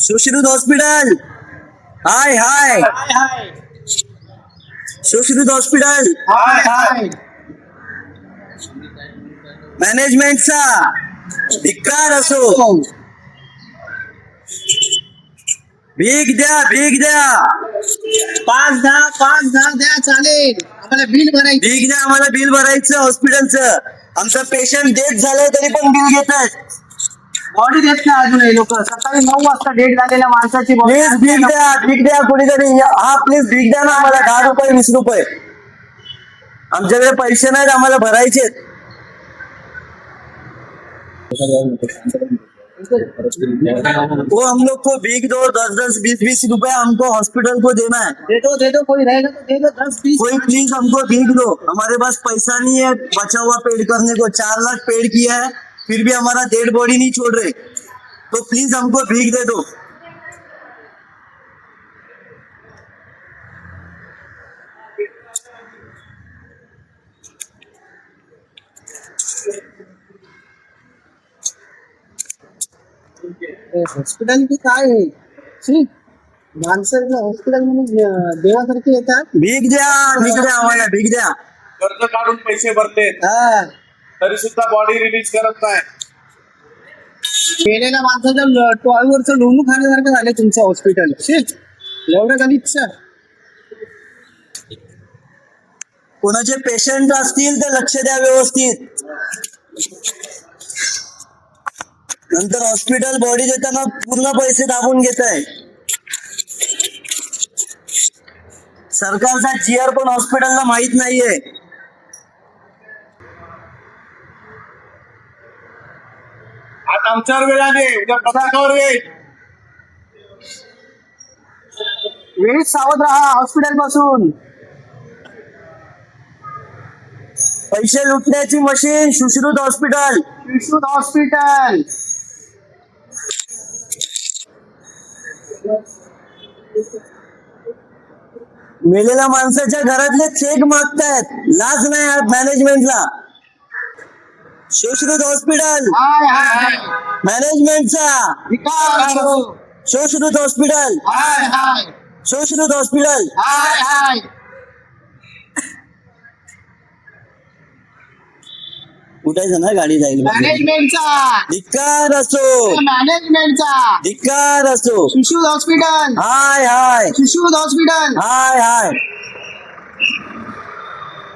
Sushrut hospital. हाय हाय. Sushrut hospital. मॅनेजमेंटचा धिक्कार असो. भीक द्या, भीक द्या. 5-10 द्या, चालेल. आम्हाला बिल भरायचं. भीक द्या, आम्हाला बिल भरायचं हॉस्पिटलचं. आमचं पेशंट डेथ झालं तरी पण बिल घेतात. बॉडी देत नाही अजून हे लोक. सकाळी 9 वाजता डेट झालेल्या माणसाची प्लीज भीक द्या, भीक द्या कोणीतरी. हा प्लीज भीक द्या ना आम्हाला. 10 रुपये 20 रुपये. आमच्याकडे पैसे नाहीत, आम्हाला भरायचे. वो हम लोग को भीख दो. 10-10 20-20 रुपए हमको हॉस्पिटल को देना है. दे दो, कोई रहेगा तो दे दो. 10-20 कोई प्लीज हमको भीख दो. हमारे पास पैसा नहीं है बचा हुआ पेड करने को. 4 लाख पेड किया है फिर भी हमारा डेड बॉडी नहीं छोड़ रहे. तो प्लीज हमको भीख दे दो. हॉस्पिटल की काय आहे? शी, माणसं हॉस्पिटल म्हणून देवासारखी येतात. भीक द्या, भीक द्या आम्हाला, भीक द्या. कर्ज काढून पैसे भरते हा, तरी सुद्धा बॉडी रिलीज करत नाही. गेलेल्या माणसाच्या टॉयवरचं लोणू खाण्यासारखं झालं तुमचं हॉस्पिटल. शी, एवढं गलिच्छ. कोणाचे पेशंट असतील तर लक्ष द्या व्यवस्थित. नंतर हॉस्पिटल बॉडी देताना पूर्ण पैसे दाबून घेत आहे. सरकारचा जीआर पण हॉस्पिटलला माहित नाहीये. आज आमच्यावर वेळ आली, उद्या पदाकावर येईल. वेळीच सावध राहा हॉस्पिटल पासून. पैसे लुटण्याची machine Sushrut hospital. Sushrut hospital. मेलेल्या माणसाच्या घरातले चेक मागतायत. लाज नाही मॅनेजमेंटला. सुश्रुत हॉस्पिटल मॅनेजमेंटचा सुश्रुत हॉस्पिटल. सुश्रुत हॉस्पिटल. उठायचं ना, गाडी जाईल. मॅनेजमेंटचा धिक्कार असो. मॅनेजमेंटचा धिक्कार असो. सुश्रुत हॉस्पिटल. हाय हाय. सुश्रुत हॉस्पिटल. हाय हाय.